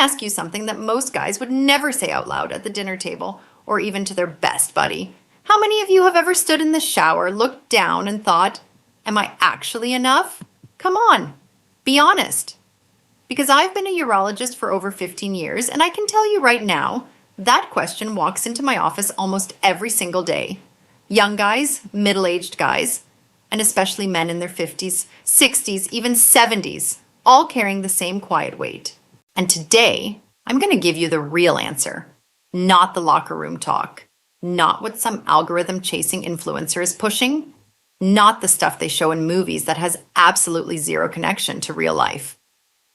ask you something that most guys would never say out loud at the dinner table or even to their best buddy. How many of you have ever stood in the shower, looked down, and thought, am I actually enough? Come on, be honest. Because I've been a urologist for over 15 years, and I can tell you right now, that question walks into my office almost every single day. Young guys, middle-aged guys, and especially men in their 50s, 60s, even 70s, all carrying the same quiet weight. And today, I'm going to give you the real answer, not the locker room talk, not what some algorithm-chasing influencer is pushing, not the stuff they show in movies that has absolutely zero connection to real life.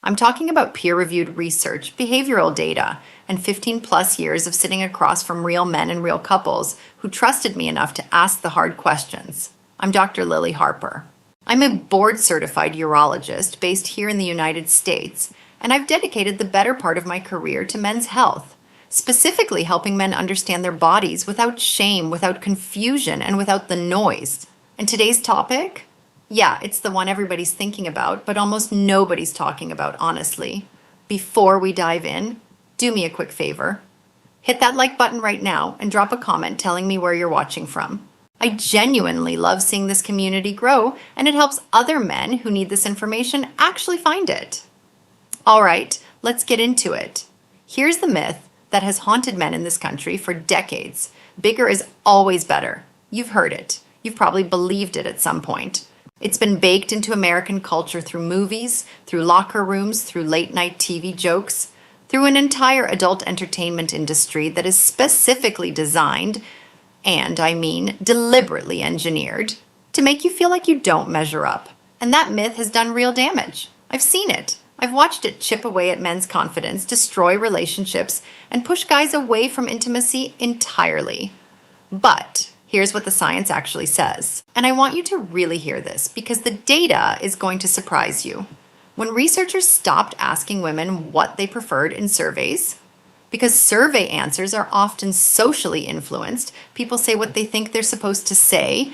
I'm talking about peer-reviewed research, behavioral data, and 15 plus years of sitting across from real men and real couples who trusted me enough to ask the hard questions. I'm Dr. Lily Harper. I'm a board-certified urologist based here in the United States, and I've dedicated the better part of my career to men's health, specifically helping men understand their bodies without shame, without confusion, and without the noise. And today's topic? Yeah, it's the one everybody's thinking about, but almost nobody's talking about, honestly. Before we dive in, do me a quick favor. Hit that like button right now and drop a comment telling me where you're watching from. I genuinely love seeing this community grow, and it helps other men who need this information actually find it. All right, let's get into it. Here's the myth that has haunted men in this country for decades. Bigger is always better. You've heard it. You've probably believed it at some point. It's been baked into American culture through movies, through locker rooms, through late-night TV jokes, through an entire adult entertainment industry that is specifically designed, and I mean deliberately engineered, to make you feel like you don't measure up. And that myth has done real damage. I've seen it. I've watched it chip away at men's confidence, destroy relationships, and push guys away from intimacy entirely. But here's what the science actually says. And I want you to really hear this because the data is going to surprise you. When researchers stopped asking women what they preferred in surveys, because survey answers are often socially influenced, people say what they think they're supposed to say,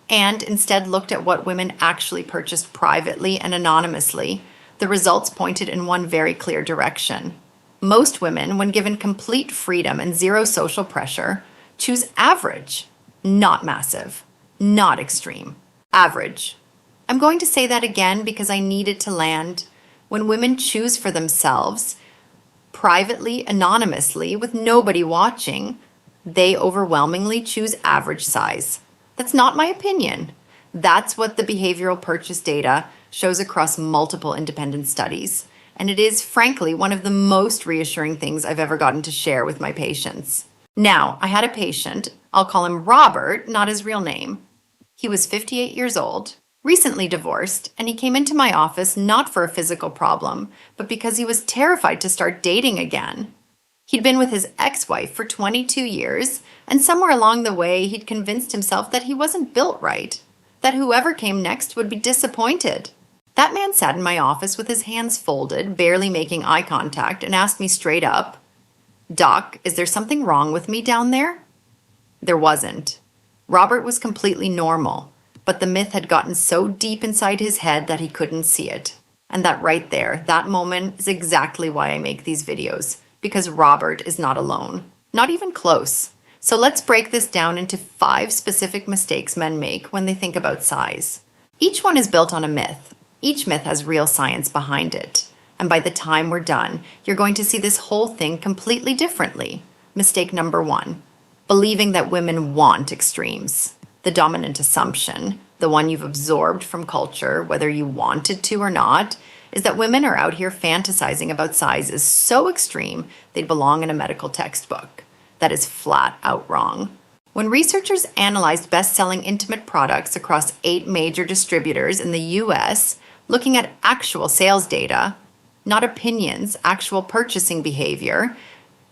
and instead looked at what women actually purchased privately and anonymously, the results pointed in one very clear direction. Most women, when given complete freedom and zero social pressure, choose average, not massive, not extreme, average. I'm going to say that again because I need it to land. When women choose for themselves, privately, anonymously, with nobody watching, they overwhelmingly choose average size. That's not my opinion. That's what the behavioral purchase data shows across multiple independent studies. And it is, frankly, one of the most reassuring things I've ever gotten to share with my patients. Now, I had a patient, I'll call him Robert, not his real name. He was 58 years old, recently divorced, and he came into my office not for a physical problem, but because he was terrified to start dating again. He'd been with his ex-wife for 22 years, and somewhere along the way, he'd convinced himself that he wasn't built right, that whoever came next would be disappointed. That man sat in my office with his hands folded, barely making eye contact, and asked me straight up, "Doc, is there something wrong with me down there?" There wasn't. Robert was completely normal, but the myth had gotten so deep inside his head that he couldn't see it. And that right there, that moment, is exactly why I make these videos, because Robert is not alone, not even close. So let's break this down into 5 specific mistakes men make when they think about size. Each one is built on a myth. Each myth has real science behind it. And by the time we're done, you're going to see this whole thing completely differently. Mistake number 1, believing that women want extremes. The dominant assumption, the one you've absorbed from culture, whether you wanted to or not, is that women are out here fantasizing about sizes so extreme they'd belong in a medical textbook. That is flat out wrong. When researchers analyzed best-selling intimate products across 8 major distributors in the US, looking at actual sales data, not opinions, actual purchasing behavior,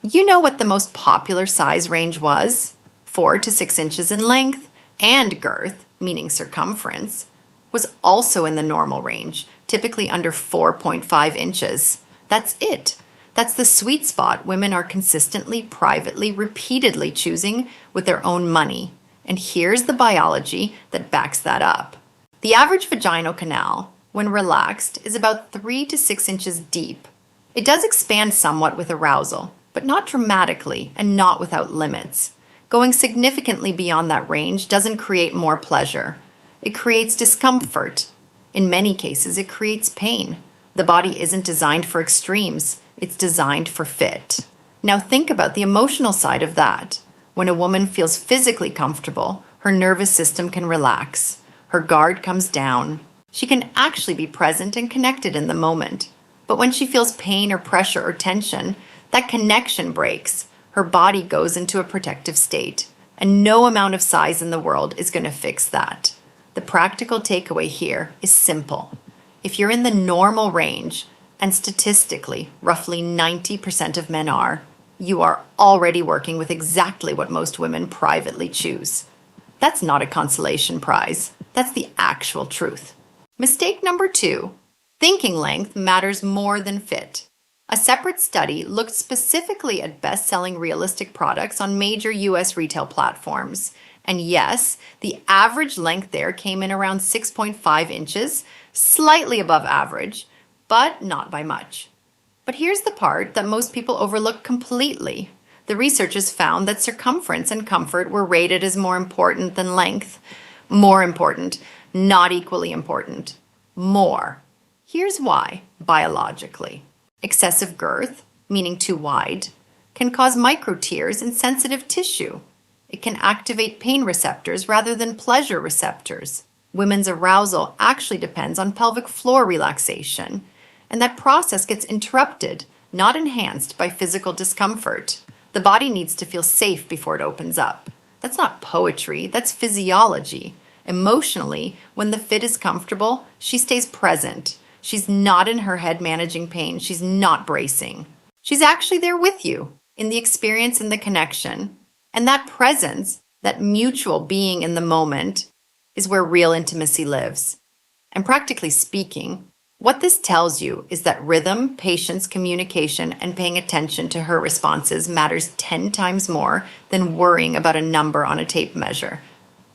you know what the most popular size range was? 4 to 6 inches in length, and girth, meaning circumference, was also in the normal range, typically under 4.5 inches. That's it. That's the sweet spot women are consistently, privately, repeatedly choosing with their own money. And here's the biology that backs that up. The average vaginal canal, when relaxed, is about 3 to 6 inches deep. It does expand somewhat with arousal, but not dramatically and not without limits. Going significantly beyond that range doesn't create more pleasure. It creates discomfort. In many cases, it creates pain. The body isn't designed for extremes. It's designed for fit. Now think about the emotional side of that. When a woman feels physically comfortable, her nervous system can relax. Her guard comes down. She can actually be present and connected in the moment. But when she feels pain or pressure or tension, that connection breaks. Her body goes into a protective state. And no amount of size in the world is going to fix that. The practical takeaway here is simple. If you're in the normal range, and statistically, roughly 90% of men are, you are already working with exactly what most women privately choose. That's not a consolation prize. That's the actual truth. Mistake number 2, thinking length matters more than fit. A separate study looked specifically at best-selling realistic products on major US retail platforms. And yes, the average length there came in around 6.5 inches, slightly above average, but not by much. But here's the part that most people overlook completely. The researchers found that circumference and comfort were rated as more important than length. More important, not equally important. More. Here's why, biologically. Excessive girth, meaning too wide, can cause micro tears in sensitive tissue. It can activate pain receptors rather than pleasure receptors. Women's arousal actually depends on pelvic floor relaxation, and that process gets interrupted, not enhanced by physical discomfort. The body needs to feel safe before it opens up. That's not poetry, that's physiology. Emotionally, when the fit is comfortable, she stays present. She's not in her head managing pain. She's not bracing. She's actually there with you in the experience and the connection. And that presence, that mutual being in the moment, is where real intimacy lives. And practically speaking, what this tells you is that rhythm, patience, communication, and paying attention to her responses matters 10 times more than worrying about a number on a tape measure.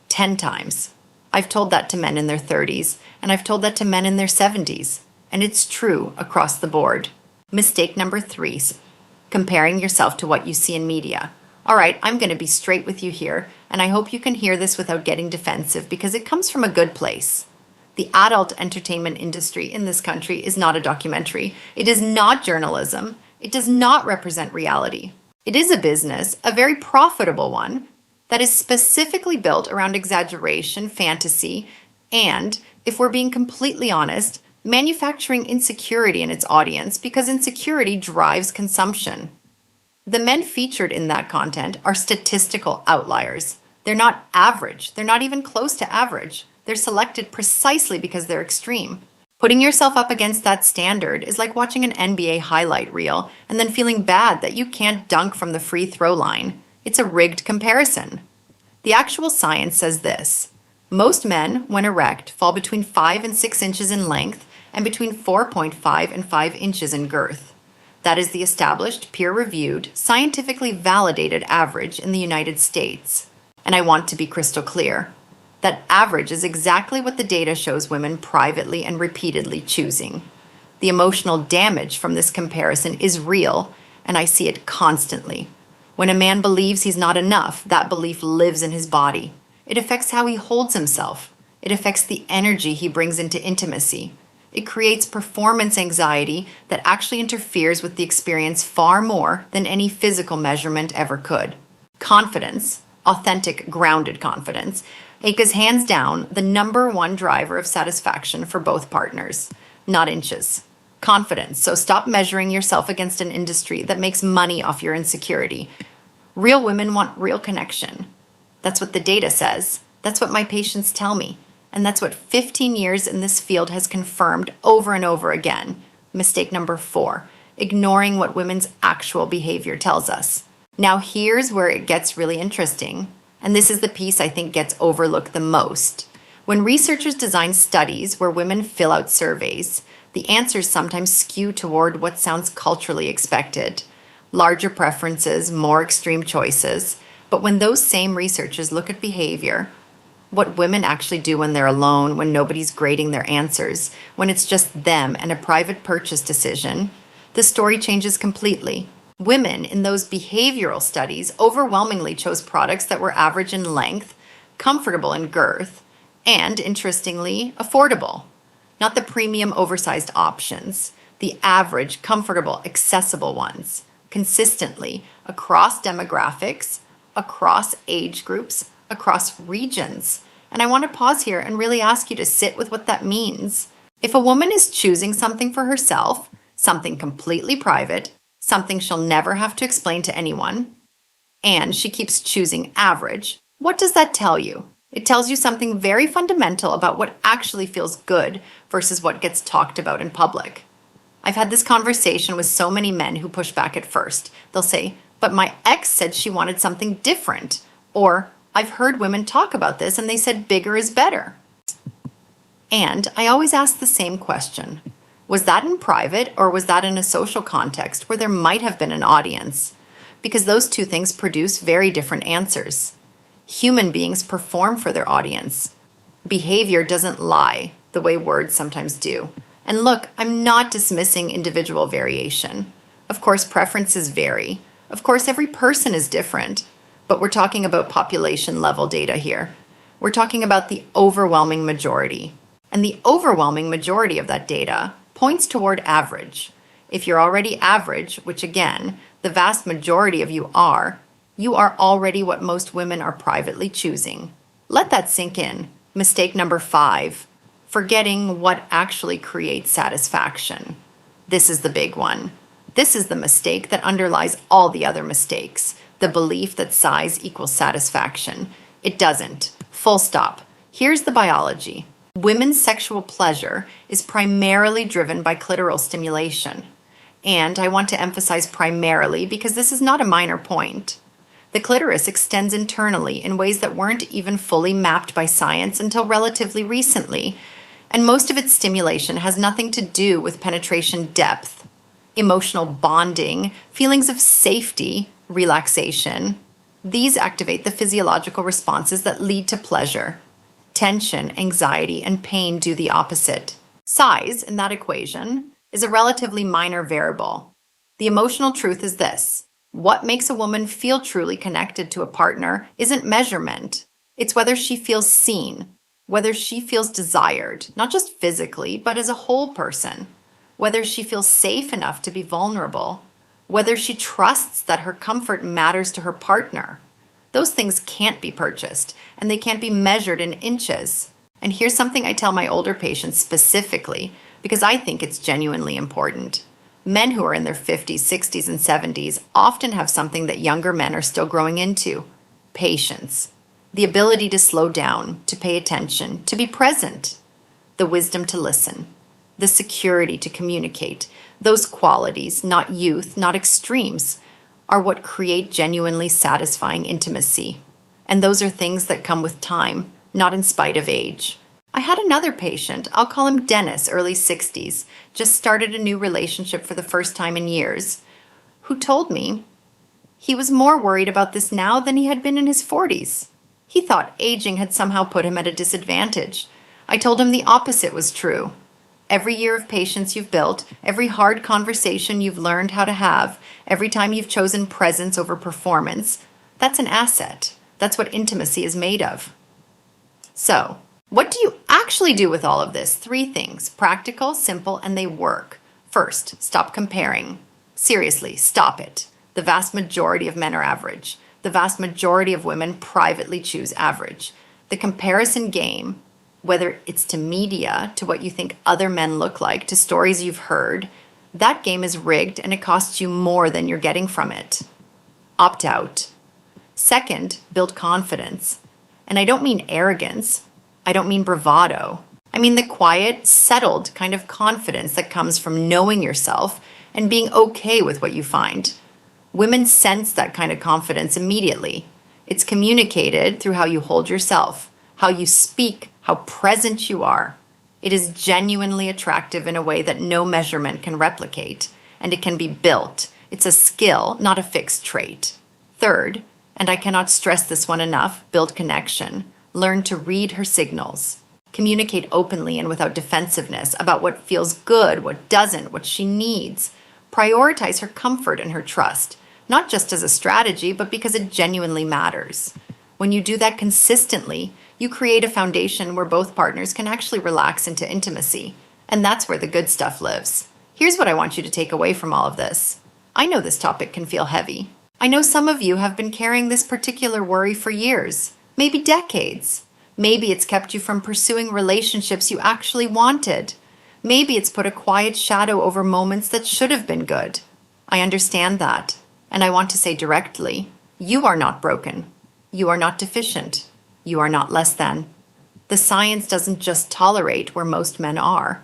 10 times. I've told that to men in their 30s, and I've told that to men in their 70s. And it's true across the board. Mistake number 3, comparing yourself to what you see in media. All right, I'm going to be straight with you here, and I hope you can hear this without getting defensive because it comes from a good place. The adult entertainment industry in this country is not a documentary. It is not journalism. It does not represent reality. It is a business, a very profitable one, that is specifically built around exaggeration, fantasy, and, if we're being completely honest, manufacturing insecurity in its audience because insecurity drives consumption. The men featured in that content are statistical outliers. They're not average. They're not even close to average. They're selected precisely because they're extreme. Putting yourself up against that standard is like watching an NBA highlight reel and then feeling bad that you can't dunk from the free throw line. It's a rigged comparison. The actual science says this. Most men, when erect, fall between 5 and 6 inches in length and between 4.5 and 5 inches in girth. That is the established, peer-reviewed, scientifically validated average in the United States. And I want to be crystal clear. That average is exactly what the data shows women privately and repeatedly choosing. The emotional damage from this comparison is real, and I see it constantly. When a man believes he's not enough, that belief lives in his body. It affects how he holds himself. It affects the energy he brings into intimacy. It creates performance anxiety that actually interferes with the experience far more than any physical measurement ever could. Confidence, authentic, grounded confidence, is hands down the number one driver of satisfaction for both partners, not inches. Confidence, so stop measuring yourself against an industry that makes money off your insecurity. Real women want real connection. That's what the data says. That's what my patients tell me. And that's what 15 years in this field has confirmed over and over again. Mistake number 4, ignoring what women's actual behavior tells us. Now here's where it gets really interesting. And this is the piece I think gets overlooked the most. When researchers design studies where women fill out surveys, the answers sometimes skew toward what sounds culturally expected. Larger preferences, more extreme choices. But when those same researchers look at behavior, what women actually do when they're alone, when nobody's grading their answers, when it's just them and a private purchase decision, the story changes completely. Women in those behavioral studies overwhelmingly chose products that were average in length, comfortable in girth, and, interestingly, affordable. Not the premium oversized options, the average, comfortable, accessible ones, consistently across demographics, across age groups, across regions. And I want to pause here and really ask you to sit with what that means. If a woman is choosing something for herself, something completely private, something she'll never have to explain to anyone, and she keeps choosing average, what does that tell you? It tells you something very fundamental about what actually feels good versus what gets talked about in public. I've had this conversation with so many men who push back at first. They'll say, but my ex said she wanted something different. Or, I've heard women talk about this and they said bigger is better. And I always ask the same question. Was that in private or was that in a social context where there might have been an audience? Because those two things produce very different answers. Human beings perform for their audience. Behavior doesn't lie the way words sometimes do. And look, I'm not dismissing individual variation. Of course, preferences vary. Of course, every person is different. But we're talking about population level data here. We're talking about the overwhelming majority. And the overwhelming majority of that data points toward average. If you're already average, which again, the vast majority of you are already what most women are privately choosing. Let that sink in. Mistake number 5, forgetting what actually creates satisfaction. This is the big one. This is the mistake that underlies all the other mistakes. The belief that size equals satisfaction. It doesn't. Full stop. Here's the biology. Women's sexual pleasure is primarily driven by clitoral stimulation. And I want to emphasize primarily because this is not a minor point. The clitoris extends internally in ways that weren't even fully mapped by science until relatively recently, and most of its stimulation has nothing to do with penetration depth, emotional bonding, feelings of safety, relaxation. These activate the physiological responses that lead to pleasure. Tension, anxiety, and pain do the opposite. Size, in that equation, is a relatively minor variable. The emotional truth is this. What makes a woman feel truly connected to a partner isn't measurement. It's whether she feels seen, whether she feels desired, not just physically, but as a whole person, whether she feels safe enough to be vulnerable, whether she trusts that her comfort matters to her partner. Those things can't be purchased, and they can't be measured in inches. And here's something I tell my older patients specifically, because I think it's genuinely important. Men who are in their 50s, 60s, and 70s often have something that younger men are still growing into: patience, the ability to slow down, to pay attention, to be present, the wisdom to listen, the security to communicate. Those qualities, not youth, not extremes, are what create genuinely satisfying intimacy. And those are things that come with time, not in spite of age. I had another patient, I'll call him Dennis, early 60s, just started a new relationship for the first time in years, who told me he was more worried about this now than he had been in his 40s. He thought aging had somehow put him at a disadvantage. I told him the opposite was true. Every year of patience you've built, every hard conversation you've learned how to have, every time you've chosen presence over performance, that's an asset. That's what intimacy is made of. So, what do you actually do with all of this? 3 things: practical, simple, and they work. First, stop comparing. Seriously, stop it. The vast majority of men are average. The vast majority of women privately choose average. The comparison game, whether it's to media, to what you think other men look like, to stories you've heard, that game is rigged and it costs you more than you're getting from it. Opt out. Second, build confidence. And I don't mean arrogance. I don't mean bravado. I mean the quiet, settled kind of confidence that comes from knowing yourself and being okay with what you find. Women sense that kind of confidence immediately. It's communicated through how you hold yourself, how you speak, how present you are. It is genuinely attractive in a way that no measurement can replicate, and it can be built. It's a skill, not a fixed trait. Third, and I cannot stress this one enough, build connection. Learn to read her signals. Communicate openly and without defensiveness about what feels good, what doesn't, what she needs. Prioritize her comfort and her trust, not just as a strategy, but because it genuinely matters. When you do that consistently, you create a foundation where both partners can actually relax into intimacy. And that's where the good stuff lives. Here's what I want you to take away from all of this. I know this topic can feel heavy. I know some of you have been carrying this particular worry for years, maybe decades. Maybe it's kept you from pursuing relationships you actually wanted. Maybe it's put a quiet shadow over moments that should have been good. I understand that. And I want to say directly, you are not broken. You are not deficient. You are not less than. The science doesn't just tolerate where most men are.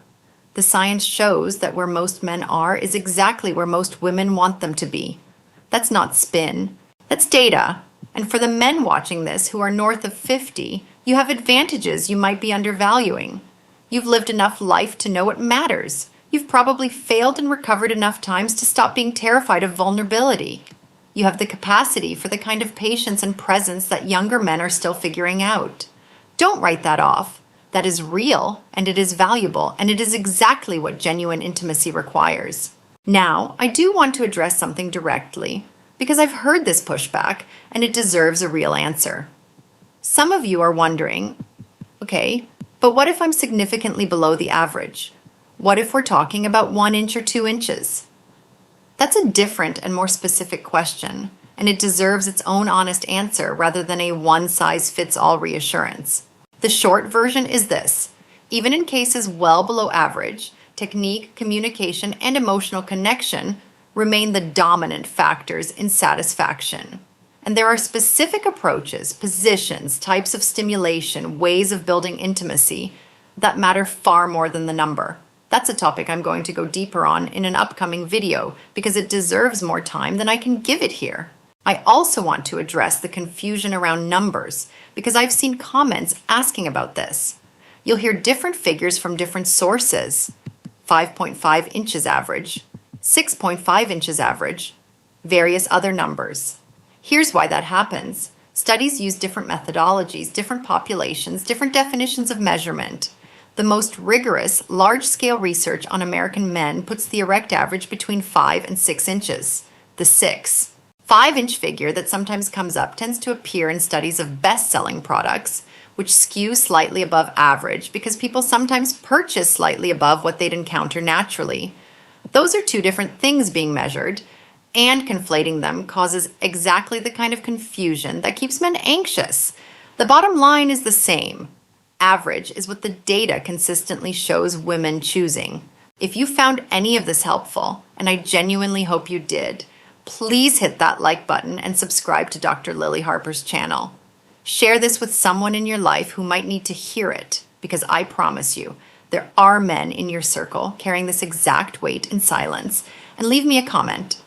The science shows that where most men are is exactly where most women want them to be. That's not spin. That's data. And for the men watching this who are north of 50, you have advantages you might be undervaluing. You've lived enough life to know what matters. You've probably failed and recovered enough times to stop being terrified of vulnerability. You have the capacity for the kind of patience and presence that younger men are still figuring out. Don't write that off. That is real, and it is valuable, and it is exactly what genuine intimacy requires. Now, I do want to address something directly, because I've heard this pushback, and it deserves a real answer. Some of you are wondering, okay, but what if I'm significantly below the average? What if we're talking about 1 inch or 2 inches? That's a different and more specific question, and it deserves its own honest answer rather than a one-size-fits-all reassurance. The short version is this: even in cases well below average, technique, communication, and emotional connection remain the dominant factors in satisfaction. And there are specific approaches, positions, types of stimulation, ways of building intimacy that matter far more than the number. That's a topic I'm going to go deeper on in an upcoming video because it deserves more time than I can give it here. I also want to address the confusion around numbers because I've seen comments asking about this. You'll hear different figures from different sources. 5.5 inches average, 6.5 inches average, various other numbers. Here's why that happens. Studies use different methodologies, different populations, different definitions of measurement. The most rigorous, large-scale research on American men puts the erect average between 5 and 6 inches, the 6. 5-inch figure that sometimes comes up tends to appear in studies of best-selling products, which skew slightly above average because people sometimes purchase slightly above what they'd encounter naturally. Those are two different things being measured, and conflating them causes exactly the kind of confusion that keeps men anxious. The bottom line is the same. Average is what the data consistently shows women choosing. If you found any of this helpful, and I genuinely hope you did, please hit that like button and subscribe to Dr. Lily Harper's channel. Share this with someone in your life who might need to hear it, because I promise you, there are men in your circle carrying this exact weight in silence. And leave me a comment.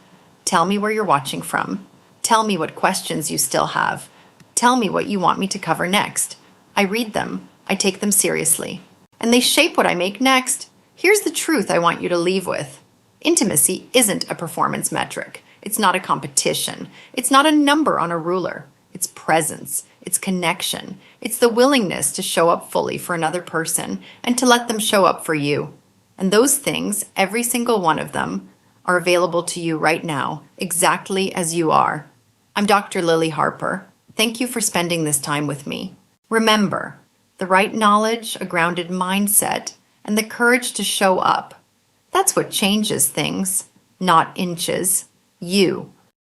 Tell me where you're watching from. Tell me what questions you still have. Tell me what you want me to cover next. I read them. I take them seriously. And they shape what I make next. Here's the truth I want you to leave with. Intimacy isn't a performance metric. It's not a competition. It's not a number on a ruler. It's presence. It's connection. It's the willingness to show up fully for another person and to let them show up for you. And those things, every single one of them, are available to you right now, exactly as you are. I'm Dr. Lily Harper. Thank you for spending this time with me. Remember, the right knowledge, a grounded mindset, and the courage to show up. That's what changes things, not inches. You.